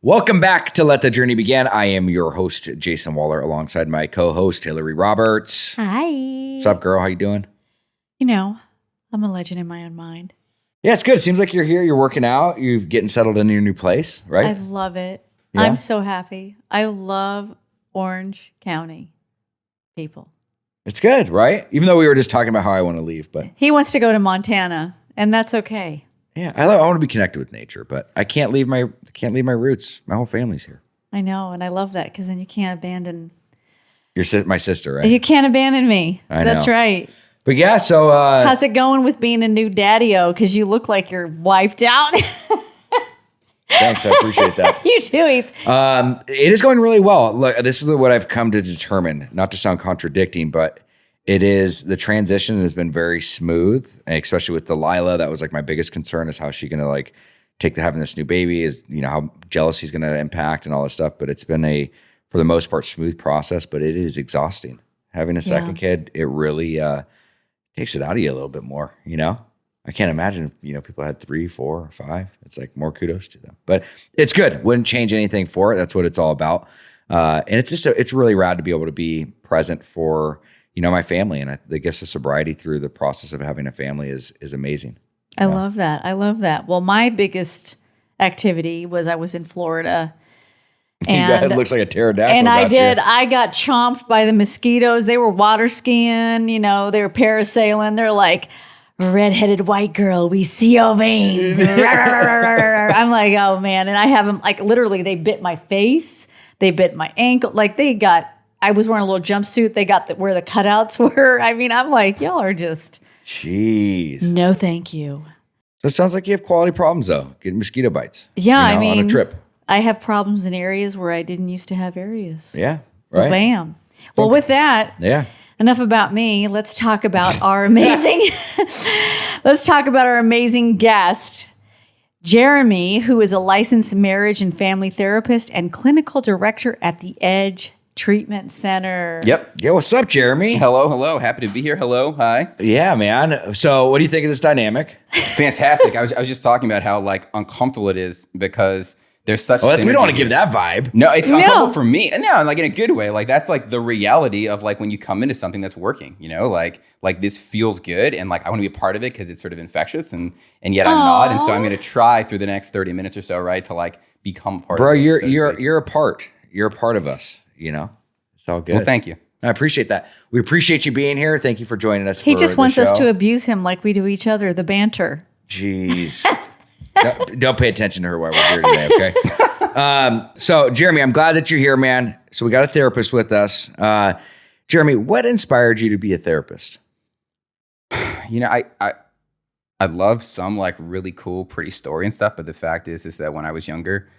Welcome back to Let the Journey Begin. I am your host, Jason Waller, alongside my co-host, Hillary Roberts. Hi. What's up, girl? How you doing? You know, I'm a legend in my own mind. Yeah, it's good. It seems like you're here. You're working out. You're getting settled into your new place, right? I love it. Yeah? I'm so happy. I love Orange County people. It's good, right? Even though we were just talking about how I want to leave, but He wants to go to Montana, and that's okay. yeah, I want to be connected with nature, but I can't leave my roots. My whole family's here. I know, and I love that because then you can't abandon. My sister, right? You can't abandon me. I That's know. right. But yeah, so How's it going with being a new daddy-o? Because you look like you're wiped out. thanks, I appreciate that. You do. It is going really well. Look, this is what I've come to determine, not to sound contradicting, but the transition has been very smooth, and especially with Delilah. That was like my biggest concern is how she's going to like take to having this new baby, is, you know, how jealousy is going to impact and all this stuff. But it's been for the most part, smooth process, but it is exhausting. Having a second kid, it really takes it out of you a little bit more, you know? I can't imagine if, you know, people had 3, 4, or 5. It's like more kudos to them. But it's good. Wouldn't change anything for it. That's what it's all about. And it's just it's really rad to be able to be present for, you know, my family. And the gifts of sobriety through the process of having a family is amazing. I love that. I love that. Well, my biggest activity was I was in Florida. And it looks like a pterodactyl. And I did. I got chomped by the mosquitoes. They were water skiing, you know, they were parasailing. They're like, redheaded white girl, we see your veins. I'm like, oh man. And I have them, like, literally, they bit my face. They bit my ankle. Like, I was wearing a little jumpsuit. They got where the cutouts were. I mean, I'm like, y'all are just. Jeez. No, thank you. So it sounds like you have quality problems, though. Getting mosquito bites. Yeah, you know, I mean. on a trip. I have problems in areas where I didn't used to have areas. Yeah, right. Bam. Well, with that, enough about me. Let's talk about our amazing. Let's talk about our amazing guest, Jeremy, who is a licensed marriage and family therapist and clinical director at the Edge Treatment Center. Yep. Yeah, what's up, Jeremy? Hello. Happy to be here. Hello. Hi. Yeah, man. So what do you think of this dynamic? Fantastic. I was just talking about how like uncomfortable it is because there's such we don't want to synergy. give that vibe. No, it's uncomfortable for me. No, like in a good way. Like that's like the reality of like when you come into something that's working, you know, like this feels good and like I want to be a part of it because it's sort of infectious and yet I'm not. And so I'm going to try through the next 30 minutes or so, right, to like become part of it. Bro, you're a part. You're a part of us, you know? It's all good. Well, thank you. I appreciate that. We appreciate you being here. Thank you for joining us. He just wants us to abuse him like we do each other, the banter. Jeez. Don't pay attention to her while we're here today, okay? So, Jeremy, I'm glad that you're here, man. So we got a therapist with us. Jeremy, what inspired you to be a therapist? You know, I love some like really cool, pretty story and stuff. But the fact is that when I was younger,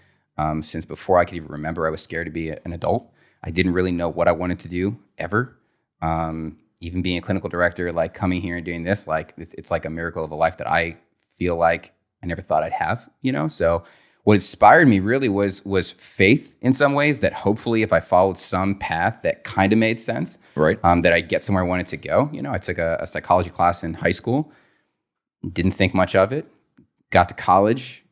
since before I could even remember, I was scared to be an adult. I didn't really know what I wanted to do ever. Even being a clinical director, like coming here and doing this, like it's like a miracle of a life that I feel like I never thought I'd have, you know? So what inspired me really was faith in some ways that hopefully if I followed some path that kind of made sense, right? That I'd get somewhere I wanted to go. You know, I took a psychology class in high school, didn't think much of it, got to college,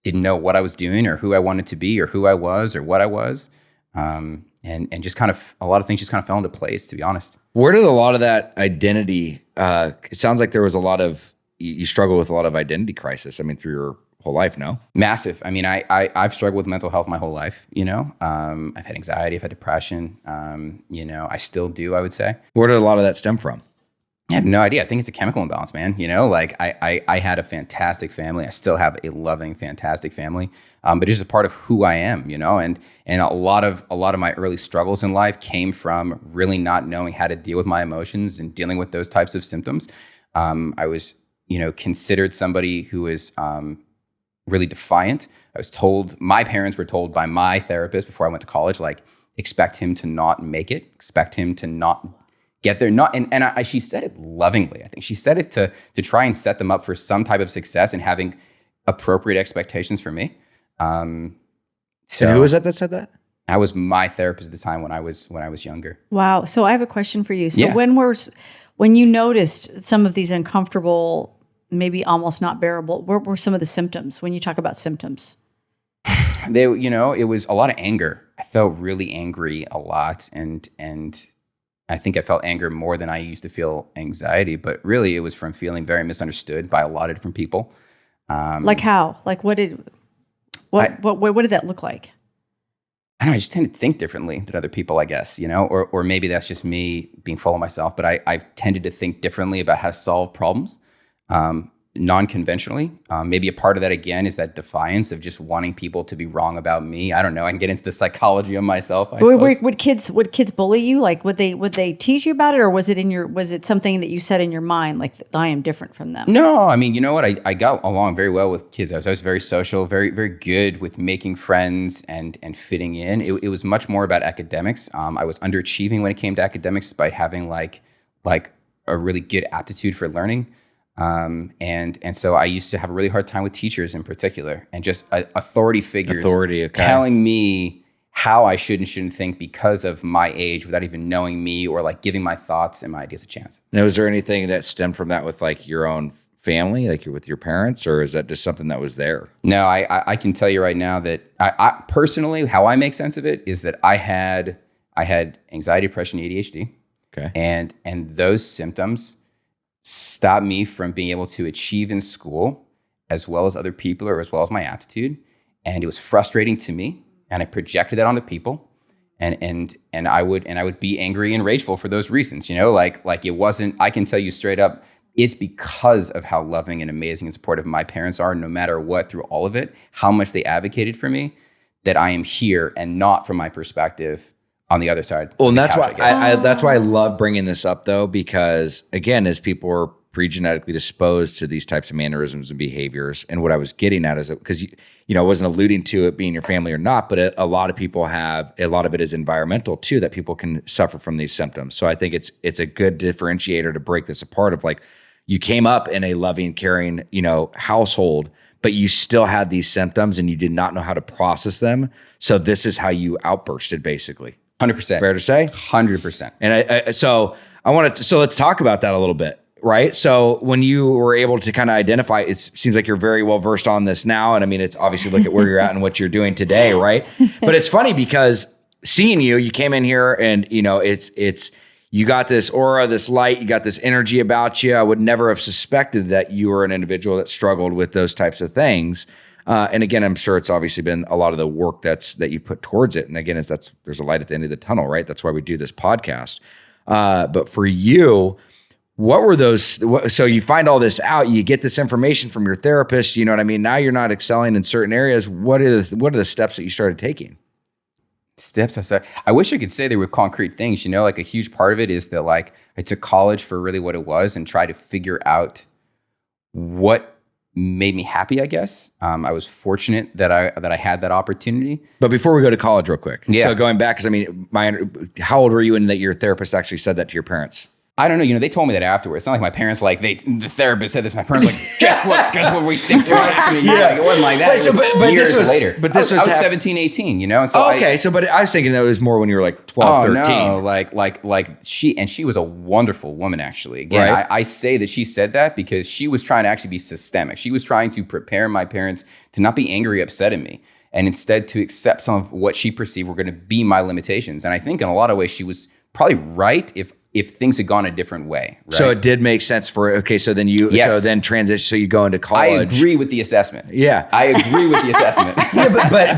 didn't know what I was doing or who I wanted to be or who I was or what I was. And just kind of, a lot of things just kind of fell into place, to be honest. Where did a lot of that identity, it sounds like there was a lot of, you struggle with a lot of identity crisis. I mean, through your whole life, no? Massive. I mean, I've struggled with mental health my whole life, you know? I've had anxiety, I've had depression, you know, I still do, I would say. Where did a lot of that stem from? I have no idea. I think it's a chemical imbalance, man. You know, like I had a fantastic family. I still have a loving, fantastic family. But it's just a part of who I am, you know, and a lot of my early struggles in life came from really not knowing how to deal with my emotions and dealing with those types of symptoms. I was, you know, considered somebody who is really defiant. I was told, my parents were told by my therapist before I went to college, like, expect him to not make it, expect him to not get there. She said it lovingly. I think she said it to try and set them up for some type of success and having appropriate expectations for me. So and who was that said that? That was my therapist at the time when I was younger. Wow. So I have a question for you. So Yeah. when you noticed some of these uncomfortable, maybe almost not bearable, what were some of the symptoms when you talk about symptoms? It was a lot of anger. I felt really angry a lot, and I think I felt anger more than I used to feel anxiety. But really, it was from feeling very misunderstood by a lot of different people. Like how? Like what did that look like? I don't know, I just tend to think differently than other people, I guess, or maybe that's just me being full of myself. But I've tended to think differently about how to solve problems. Non-conventionally. Maybe a part of that, again, is that defiance of just wanting people to be wrong about me. I don't know. I can get into the psychology of myself, I suppose. Would kids bully you? Like, would they tease you about it, or was it something that you said in your mind, like, I am different from them? No, I mean, you know what? I got along very well with kids. I was very social, very, very good with making friends and fitting in. It was much more about academics. I was underachieving when it came to academics, despite having like a really good aptitude for learning. And so I used to have a really hard time with teachers in particular, and just authority figures telling me how I should and shouldn't think because of my age without even knowing me, or like giving my thoughts and my ideas a chance. Now, is there anything that stemmed from that with like your own family, like with your parents, or is that just something that was there? No, I can tell you right now that I personally, how I make sense of it is that I had anxiety, depression, ADHD. Okay. And those symptoms stopped me from being able to achieve in school as well as other people, or as well as my attitude. And it was frustrating to me, and I projected that onto people. And I would be angry and rageful for those reasons, like it wasn't, I can tell you straight up, it's because of how loving and amazing and supportive my parents are, no matter what, through all of it, how much they advocated for me, that I am here, and not from my perspective on the other side. Well, and that's why that's why I love bringing this up, though, because again, as people are pre-genetically disposed to these types of mannerisms and behaviors, and what I was getting at is that, because I wasn't alluding to it being your family or not, but a lot of people have, a lot of it is environmental too, that people can suffer from these symptoms. So I think it's a good differentiator to break this apart of like, you came up in a loving, caring, household, but you still had these symptoms and you did not know how to process them. So this is how you outbursted, basically. 100%. Fair to say? 100%. And so let's talk about that a little bit, right? So when you were able to kind of identify, it seems like you're very well versed on this now. And I mean, it's obviously look at where you're at and what you're doing today, right? But it's funny because seeing you came in here and, you got this aura, this light, you got this energy about you. I would never have suspected that you were an individual that struggled with those types of things. And again, I'm sure it's obviously been a lot of the work that you've put towards it. And again, there's a light at the end of the tunnel, right? That's why we do this podcast. But for you, what were those? So you find all this out, you get this information from your therapist, you know what I mean? Now you're not excelling in certain areas. What are the steps that you started taking? Steps I started. I wish I could say they were concrete things, like a huge part of it is that like I took college for really what it was and tried to figure out what made me happy, I guess. I was fortunate that I had that opportunity. But before we go to college real quick. Yeah. So going back, because I mean, how old were you when that your therapist actually said that to your parents? I don't know. They told me that afterwards. It's not like my parents, the therapist said this. My parents guess what we think you're going to do. Like, it wasn't like that. But years later. But I was 17, 18, and so but I was thinking that it was more when you were like 12, 13. No, like she was a wonderful woman, actually. Again, right? I say that she said that because she was trying to actually be systemic. She was trying to prepare my parents to not be angry, upset at me, and instead to accept some of what she perceived were going to be my limitations. And I think in a lot of ways she was probably right if things had gone a different way. Right? So it did make sense so then transition, so you go into college. I agree with the assessment. Yeah. I agree with the assessment. Yeah,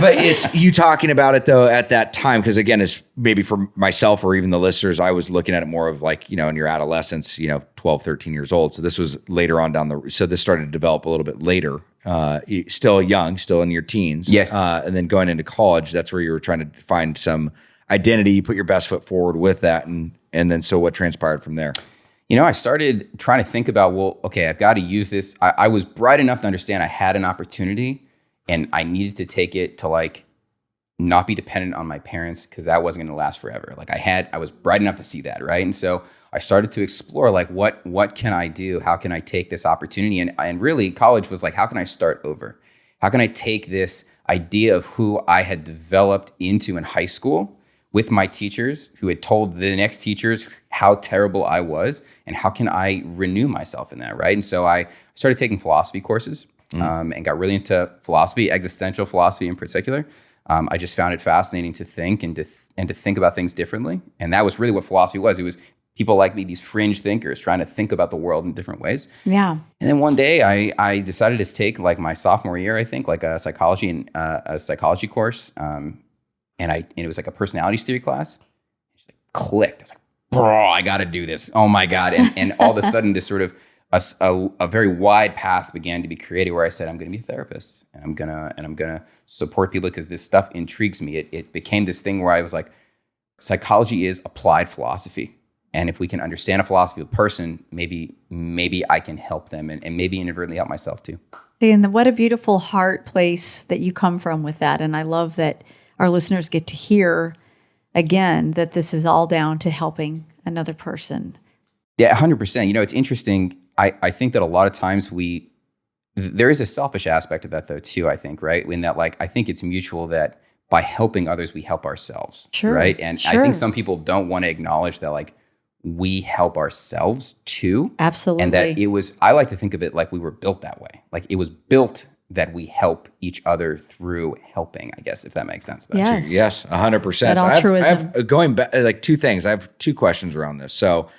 but it's you talking about it though at that time, because again, it's maybe for myself or even the listeners, I was looking at it more of like, in your adolescence, 12, 13 years old. So this was later on so this started to develop a little bit later. Still young, still in your teens. Yes. And then going into college, that's where you were trying to find some identity, you put your best foot forward with that. And then, so what transpired from there? I started trying to think about, well, okay, I've got to use this. I was bright enough to understand I had an opportunity and I needed to take it to like not be dependent on my parents, because that wasn't going to last forever. Like I was bright enough to see that, right? And so I started to explore like, what can I do? How can I take this opportunity? And really college was like, how can I start over? How can I take this idea of who I had developed into in high school with my teachers who had told the next teachers how terrible I was, and how can I renew myself in that, right? And so I started taking philosophy courses. and got really into philosophy, existential philosophy in particular. I just found it fascinating to think and to think about things differently. And that was really what philosophy was. It was people like me, these fringe thinkers trying to think about the world in different ways. Yeah. And then one day I decided to take like my sophomore year, I think, like a psychology course. And it was like a personalities theory class. It just like clicked. I was like, bro, I got to do this. Oh my God. And all of a sudden this sort of a very wide path began to be created where I said, I'm going to be a therapist and I'm going to support people because this stuff intrigues me. It became this thing where I was like, psychology is applied philosophy. And if we can understand a philosophy of a person, maybe I can help them and maybe inadvertently help myself too. And what a beautiful heart place that you come from with that. And I love that our listeners get to hear again that this is all down to helping another person. Yeah, 100%. You know, it's interesting. I think that a lot of times there is a selfish aspect of that though too, I think, right? In that like, I think it's mutual that by helping others, we help ourselves, right? And I think some people don't want to acknowledge that like, we help ourselves too. Absolutely. And that I like to think of it like we were built that way. Like it was built that we help each other through helping, I guess, if that makes sense. But yes. Yes, 100%. That altruism. I have going back, like two things. I have two questions around this. So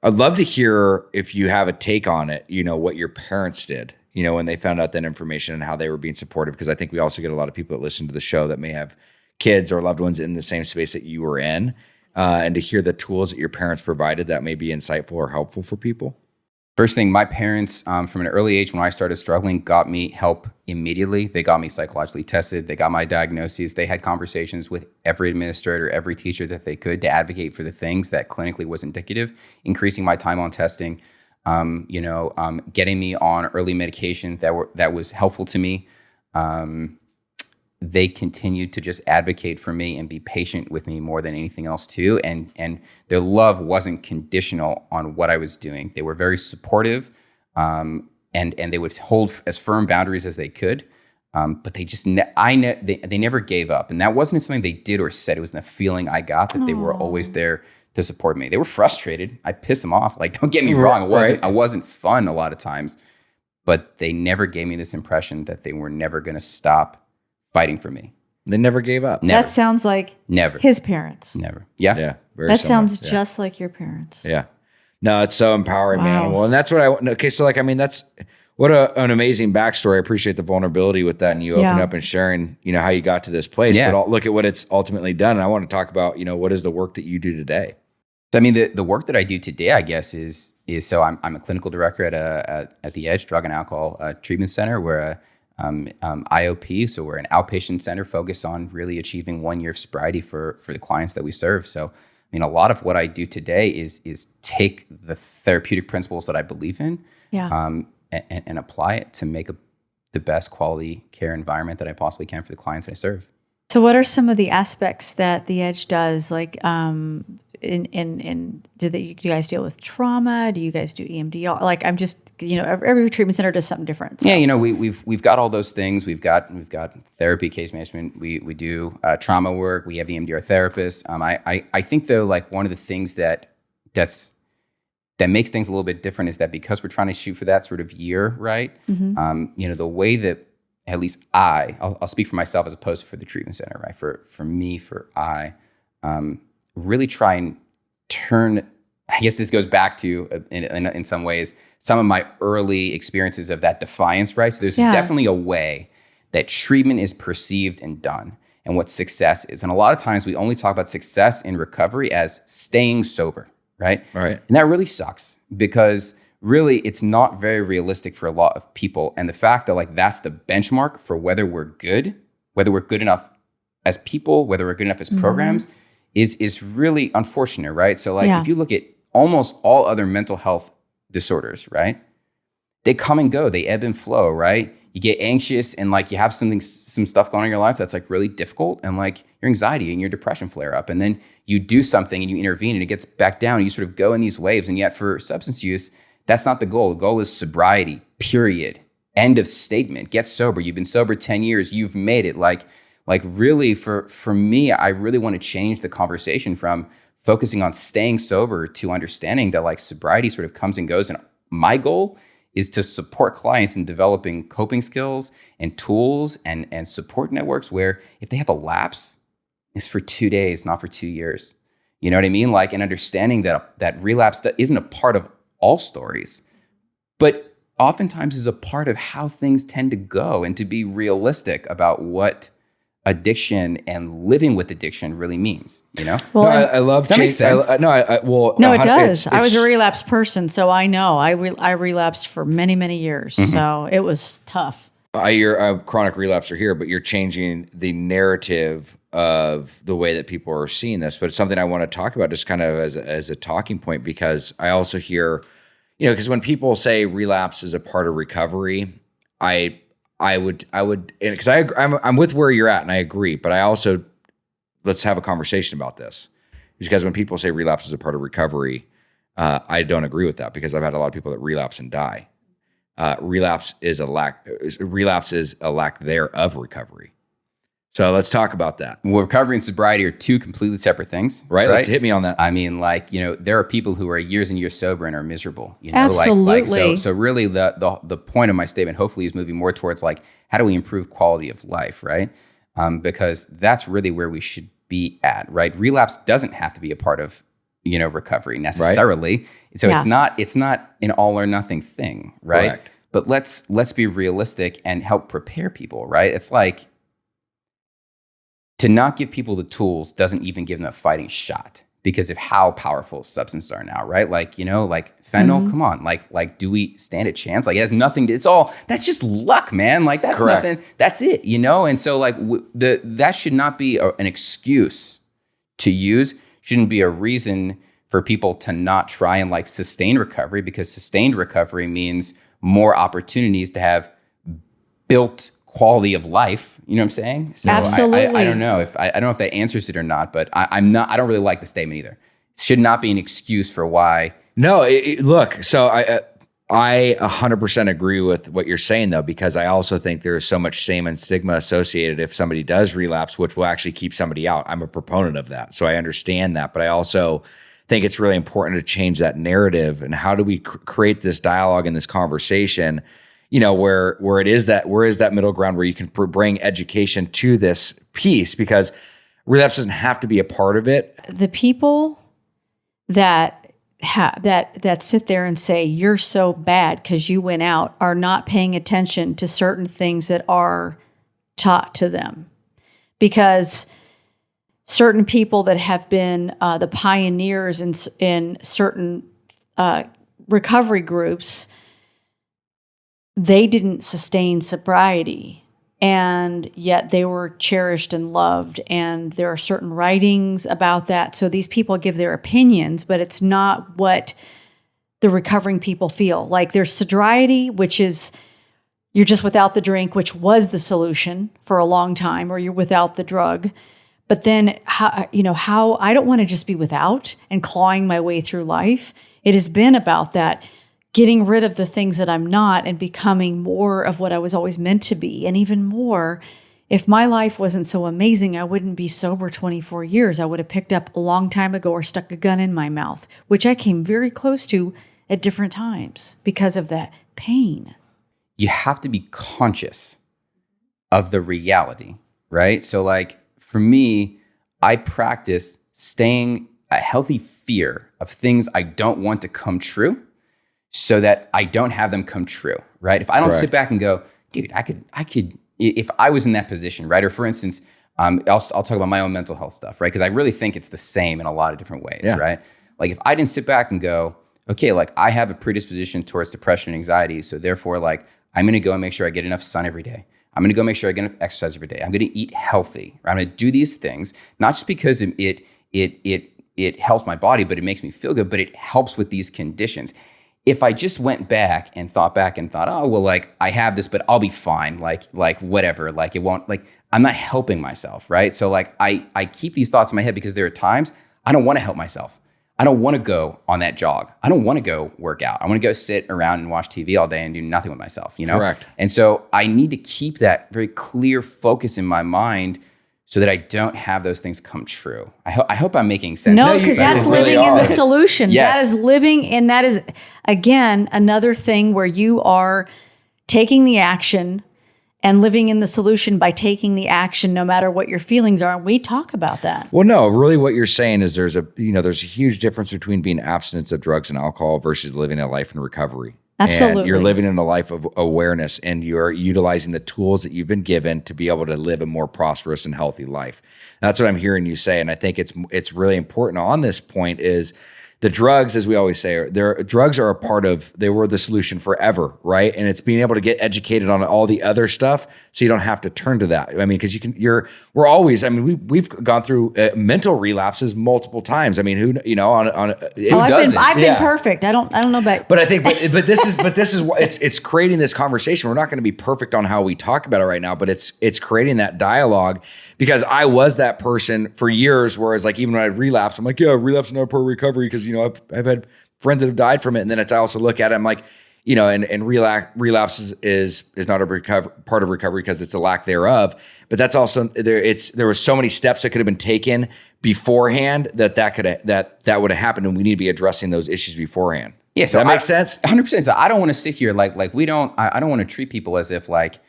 I'd love to hear if you have a take on it, you know, what your parents did, you know, when they found out that information and how they were being supportive. Because I think we also get a lot of people that listen to the show that may have kids or loved ones in the same space that you were in. And to hear the tools that your parents provided that may be insightful or helpful for people? First thing, my parents, from an early age when I started struggling, got me help immediately. They got me psychologically tested. They got my diagnoses. They had conversations with every administrator, every teacher that they could to advocate for the things that clinically was indicative, increasing my time on testing, getting me on early medication that was helpful to me. They continued to just advocate for me and be patient with me more than anything else too. And their love wasn't conditional on what I was doing. They were very supportive, and they would hold as firm boundaries as they could. But they just, they never gave up. And that wasn't something they did or said. It was the feeling I got that they were always there to support me. They were frustrated. I pissed them off. Like, don't get me wrong. I wasn't fun a lot of times, but they never gave me this impression that they were never going to stop fighting for me. They never gave up. Never. That sounds like his parents. Never. Yeah. Yeah. That sounds just like your parents. Yeah. No, it's so empowering, man. Well, and that's what I want. Okay. So like, I mean, that's what an amazing backstory. I appreciate the vulnerability with that. And you open up and sharing, you know, how you got to this place, but look at what it's ultimately done. And I want to talk about, you know, what is the work that you do today? I mean, the work that I do today, I guess, is so I'm a clinical director at the Edge Drug and Alcohol Treatment Center. We're IOP, so we're an outpatient center focused on really achieving 1 year of sobriety for the clients that we serve. So, I mean, a lot of what I do today is take the therapeutic principles that I believe in, and apply it to make the best quality care environment that I possibly can for the clients that I serve. So, what are some of the aspects that the Edge does? Like, do you guys deal with trauma? Do you guys do EMDR? Like, I'm just, you know, every treatment center does something different. So. Yeah, you know, we've got all those things. We've got therapy, case management. We do trauma work. We have the EMDR therapists. I think though, like one of the things that makes things a little bit different is that because we're trying to shoot for that sort of year, right? Mm-hmm. You know, the way that at least I'll speak for myself as opposed to for the treatment center, right? For I really try and turn, I guess this goes back to, in some ways, some of my early experiences of that defiance, right? So there's definitely a way that treatment is perceived and done and what success is. And a lot of times we only talk about success in recovery as staying sober, right? Right. And that really sucks because really it's not very realistic for a lot of people. And the fact that like that's the benchmark for whether we're good enough as people, whether we're good enough as programs, is really unfortunate, right? So like if you look at almost all other mental health disorders, right? They come and go, they ebb and flow, right? You get anxious and like you have some stuff going on in your life that's like really difficult and like your anxiety and your depression flare up. And then you do something and you intervene and it gets back down and you sort of go in these waves. And yet for substance use, that's not the goal. The goal is sobriety, period. End of statement. Get sober. You've been sober 10 years. You've made it. Like really for me, I really want to change the conversation from focusing on staying sober to understanding that like sobriety sort of comes and goes. And my goal is to support clients in developing coping skills and tools and support networks where if they have a lapse, it's for 2 days, not for 2 years. You know what I mean? Like, and understanding that relapse isn't a part of all stories, but oftentimes is a part of how things tend to go, and to be realistic about what addiction and living with addiction really means, you know? Well, No, I love Does that make sense? Well, no, it does. I was a it's- relapsed person, so I know. I relapsed for many, many years, so it was tough. You're a chronic relapser here, but you're changing the narrative of the way that people are seeing this. But it's something I want to talk about just kind of as a talking point, because I also hear, because when people say relapse is a part of recovery, I would, because I'm with where you're at and I agree, but I also, let's have a conversation about this, because when people say relapse is a part of recovery, I don't agree with that, because I've had a lot of people that relapse and die. Relapse is a lack thereof recovery. So let's talk about that. Well, recovery and sobriety are two completely separate things, Right? Let's hit me on that. I mean, like, there are people who are years and years sober and are miserable, Absolutely. So really the point of my statement hopefully is moving more towards like, how do we improve quality of life, right? Because that's really where we should be at, right? Relapse doesn't have to be a part of, recovery necessarily. Right. So it's not an all or nothing thing, right? Correct. But let's be realistic and help prepare people, right? It's like, to not give people the tools doesn't even give them a fighting shot because of how powerful substances are now, right? Like, like fentanyl, come on, like, do we stand a chance? Like, it has nothing to, that's just luck, man. Like, that's Correct. nothing, that's it, And so like that should not be an excuse to use, shouldn't be a reason for people to not try and like sustain recovery, because sustained recovery means more opportunities to have built quality of life. You know what I'm saying? So Absolutely. I don't know if I don't know if that answers it or not, but I don't really like the statement either. It should not be an excuse for why. No, look, so I 100% agree with what you're saying though, because I also think there's so much shame and stigma associated if somebody does relapse, which will actually keep somebody out. I'm a proponent of that. So I understand that, but I also think it's really important to change that narrative. And how do we create this dialogue and this conversation, where is that middle ground where you can bring education to this piece, because relapse doesn't have to be a part of it. The people that sit there and say you're so bad because you went out are not paying attention to certain things that are taught to them, because certain people that have been the pioneers in certain recovery groups, they didn't sustain sobriety, and yet they were cherished and loved. And there are certain writings about that. So these people give their opinions, but it's not what the recovering people feel. Like, there's sobriety, which is you're just without the drink, which was the solution for a long time, or you're without the drug. But then how I don't want to just be without and clawing my way through life. It has been about that, getting rid of the things that I'm not and becoming more of what I was always meant to be. And even more, if my life wasn't so amazing, I wouldn't be sober 24 years. I would have picked up a long time ago or stuck a gun in my mouth, which I came very close to at different times because of that pain. You have to be conscious of the reality, right? So like for me, I practice staying a healthy fear of things I don't want to come true, so that I don't have them come true, right? If I don't sit back and go, dude, I could, if I was in that position, right? Or for instance, I'll talk about my own mental health stuff, right? Because I really think it's the same in a lot of different ways, right? Like if I didn't sit back and go, okay, like I have a predisposition towards depression and anxiety, so therefore like I'm gonna go and make sure I get enough sun every day. I'm gonna go make sure I get enough exercise every day. I'm gonna eat healthy, right? I'm gonna do these things, not just because it helps my body, but it makes me feel good, but it helps with these conditions. If I just went back and thought, oh, well, like I have this, but I'll be fine. Like whatever, like it won't, like I'm not helping myself, right? So like I keep these thoughts in my head because there are times I don't want to help myself. I don't want to go on that jog. I don't want to go work out. I want to go sit around and watch TV all day and do nothing with myself, Correct. And so I need to keep that very clear focus in my mind so that I don't have those things come true. I hope I'm making sense. No, because that's living in the solution. Yes. That is living, and that is, again, another thing where you are taking the action and living in the solution by taking the action no matter what your feelings are. And we talk about that. Well, no, really what you're saying is there's a huge difference between being abstinent of drugs and alcohol versus living a life in recovery. Absolutely. And you're living in a life of awareness, and you're utilizing the tools that you've been given to be able to live a more prosperous and healthy life. That's what I'm hearing you say. And I think it's really important on this point is the drugs, as we always say, drugs are they were the solution forever, right? And it's being able to get educated on all the other stuff so you don't have to turn to that. I mean, because we've gone through mental relapses multiple times. I mean, I've been perfect. I don't know about. But I think, but this is what it's creating this conversation. We're not going to be perfect on how we talk about it right now, but it's creating that dialogue, because I was that person for years, whereas like even when I relapsed, I'm like, yeah, relapse is not part of recovery, because I've had friends that have died from it. And then I also look at it, I'm like, and relapse is not a part of recovery because it's a lack thereof. But that's also there were so many steps that could have been taken beforehand that would have happened, and we need to be addressing those issues beforehand. Yeah, so that makes sense. 100%. So I don't want to sit here like I don't want to treat people as if like,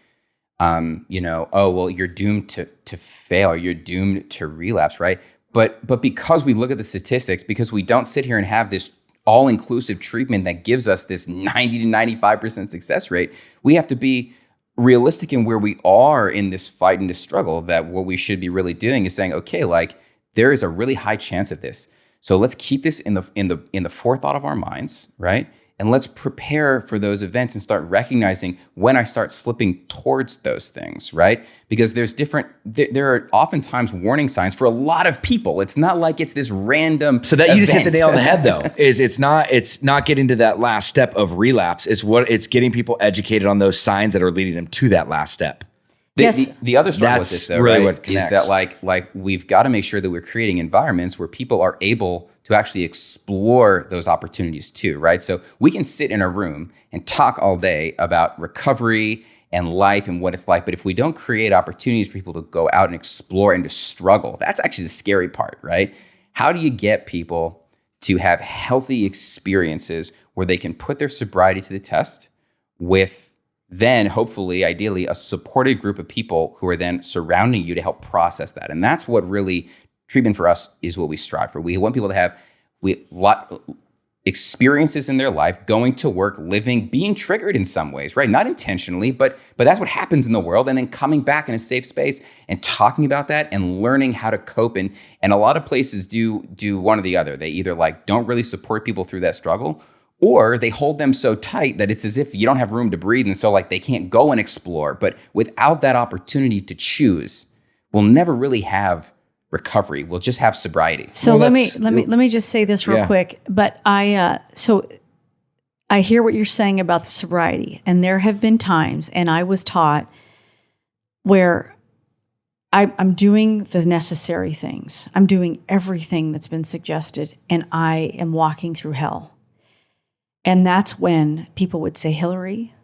oh well, you're doomed to fail, or you're doomed to relapse, right? But because we look at the statistics, because we don't sit here and have this all-inclusive treatment that gives us this 90 to 95% success rate, we have to be realistic in where we are in this fight and this struggle, that what we should be really doing is saying, okay, like there is a really high chance of this. So let's keep this in the forethought of our minds, right? And let's prepare for those events and start recognizing when I start slipping towards those things, right? Because there are oftentimes warning signs for a lot of people. It's not like it's this random. So that you just hit the nail on the head, though. It's not getting to that last step of relapse. It's getting people educated on those signs that are leading them to that last step. The other struggle with this, though, really right, is that like we've got to make sure that we're creating environments where people are able to actually explore those opportunities too, right? So we can sit in a room and talk all day about recovery and life and what it's like, but if we don't create opportunities for people to go out and explore and to struggle, that's actually the scary part, right? How do you get people to have healthy experiences where they can put their sobriety to the test with then hopefully, ideally, a supported group of people who are then surrounding you to help process that? And that's what really treatment for us is, what we strive for. We want people to have experiences in their life, going to work, living, being triggered in some ways, right? Not intentionally, but that's what happens in the world. And then coming back in a safe space and talking about that and learning how to cope. And a lot of places do one or the other. They either like don't really support people through that struggle, or they hold them so tight that it's as if you don't have room to breathe. And so like they can't go and explore. But without that opportunity to choose, we'll never really have recovery. We'll just have sobriety. So let me just say this real quick. But I hear what you're saying about the sobriety, and there have been times, and I was taught, where I'm doing the necessary things. I'm doing everything that's been suggested, and I am walking through hell. And that's when people would say, Hillary,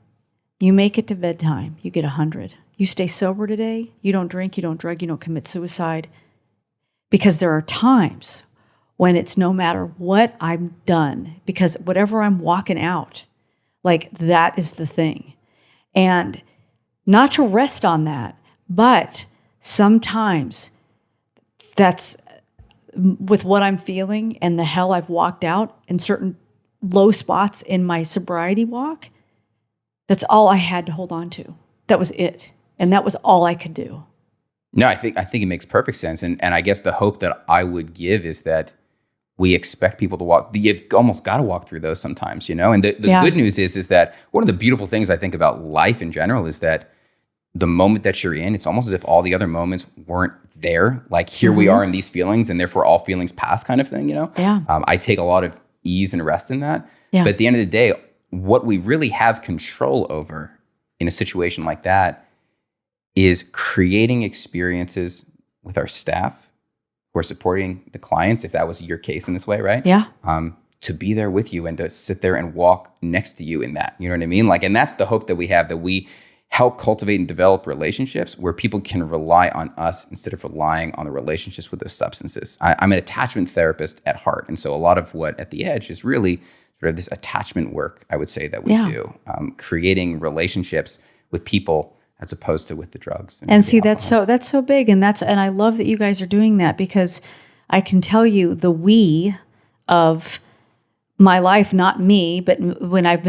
you make it to bedtime, you get 100. You stay sober today, you don't drink, you don't drug, you don't commit suicide. Because there are times when it's no matter what I've done, because whatever I'm walking out, like that is the thing. And not to rest on that, but sometimes that's with what I'm feeling and the hell I've walked out in certain low spots in my sobriety walk, that's all I had to hold on to. That was it. And that was all I could do. No, I think it makes perfect sense. And I guess the hope that I would give is that we expect people to walk, you've almost got to walk through those sometimes, And the good news is that one of the beautiful things I think about life in general is that the moment that you're in, it's almost as if all the other moments weren't there. Like here we are in these feelings, and therefore all feelings pass kind of thing, Yeah. I take a lot of ease and rest in that. Yeah. But at the end of the day, what we really have control over in a situation like that is creating experiences with our staff who are supporting the clients, if that was your case in this way, right? Yeah. To be there with you and to sit there and walk next to you in that. You know what I mean? Like, and that's the hope that we have, that we help cultivate and develop relationships where people can rely on us instead of relying on the relationships with those substances. I'm an attachment therapist at heart. And so a lot of what at the Edge is really sort of this attachment work, I would say, that we do, creating relationships with people as opposed to with the drugs. And see, that's so big. And I love that you guys are doing that, because I can tell you the we of my life, not me, but when I've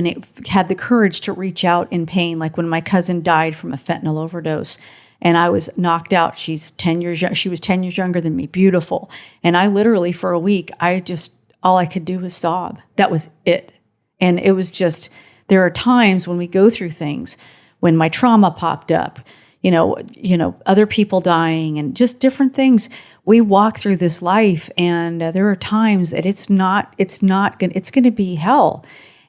had the courage to reach out in pain, like when my cousin died from a fentanyl overdose and I was knocked out. She was 10 years younger than me, beautiful. And I literally, for a week, all I could do was sob. That was it. And it was just, there are times when we go through things, when my trauma popped up, other people dying and just different things. We walk through this life, and there are times that it's going to be hell.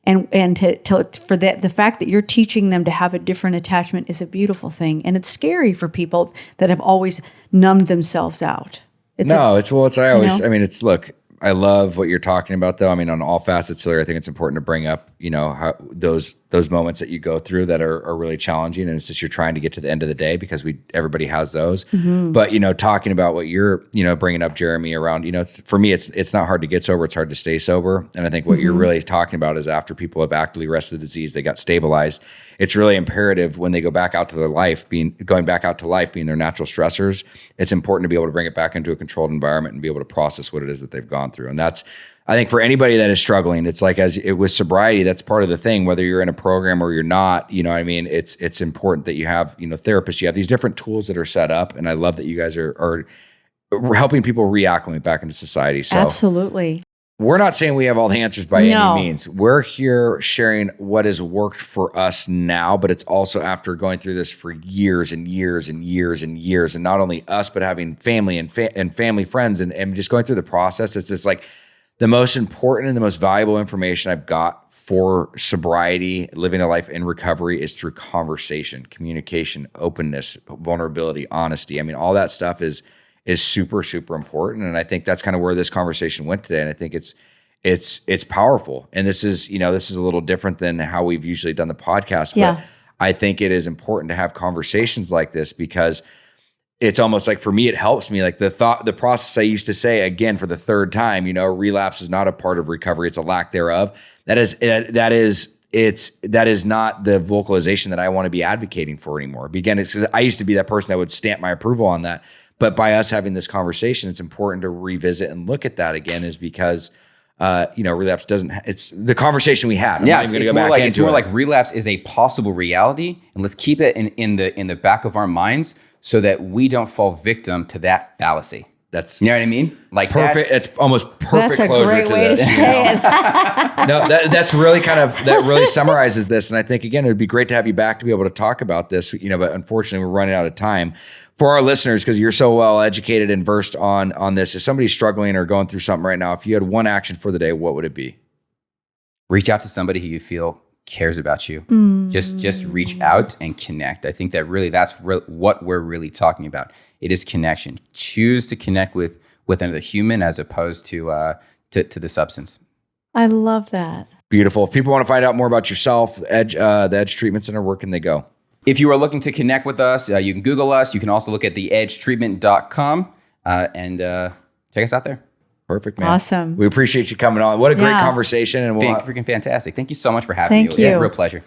And the fact that you're teaching them to have a different attachment is a beautiful thing. And it's scary for people that have always numbed themselves out. Look, I love what you're talking about, though. I mean, on all facets, Hillary, I think it's important to bring up, how those moments that you go through that are really challenging, and it's just you're trying to get to the end of the day, because everybody has those. Mm-hmm. But talking about what you're bringing up, Jeremy, around for me, it's not hard to get sober; it's hard to stay sober. And I think what you're really talking about is after people have actively wrestled the disease, they got stabilized. It's really imperative when they go back out to their life, being their natural stressors. It's important to be able to bring it back into a controlled environment and be able to process what it is that they've gone through. And that's, I think, for anybody that is struggling, it's like with sobriety, that's part of the thing. Whether you're in a program or you're not, it's important that you have therapists. You have these different tools that are set up, and I love that you guys are helping people reacclimate back into society. So absolutely. We're not saying we have all the answers by any means. We're here sharing what has worked for us now, but it's also after going through this for years and years and years and years. And not only us, but having family and family friends and just going through the process. It's just like the most important and the most valuable information I've got for sobriety, living a life in recovery, is through conversation, communication, openness, vulnerability, honesty. I mean, all that stuff is super, super important. And I think that's kind of where this conversation went today. And I think it's powerful. And this is a little different than how we've usually done the podcast. But I think it is important to have conversations like this, because it's almost like, for me, it helps me. Like the process I used to say, again, for the third time, relapse is not a part of recovery. It's a lack thereof. That is not the vocalization that I want to be advocating for anymore. Again, I used to be that person that would stamp my approval on that. But by us having this conversation, it's important to revisit and look at that again, is because, relapse it's the conversation we had. It's more like relapse is a possible reality, and let's keep it in the back of our minds so that we don't fall victim to that fallacy. That's, you know what I mean? Like perfect. It's almost perfect. That's a great way to say it. No, that's really that really summarizes this. And I think, again, it would be great to have you back to be able to talk about this, but unfortunately we're running out of time. For our listeners, because you're so well educated and versed on this, if somebody's struggling or going through something right now, if you had one action for the day, what would it be? Reach out to somebody who you feel cares about you. Just reach out and connect. I think that that's what we're really talking about. It is connection. Choose to connect with another human as opposed to the substance. I love that. Beautiful. If people want to find out more about yourself, the Edge Treatment Center, where can they go? If you are looking to connect with us, you can Google us. You can also look at theedgetreatment.com and check us out there. Perfect, man. Awesome. We appreciate you coming on. What a great conversation. And freaking fantastic. Thank you so much for having me. Thank you. Real pleasure.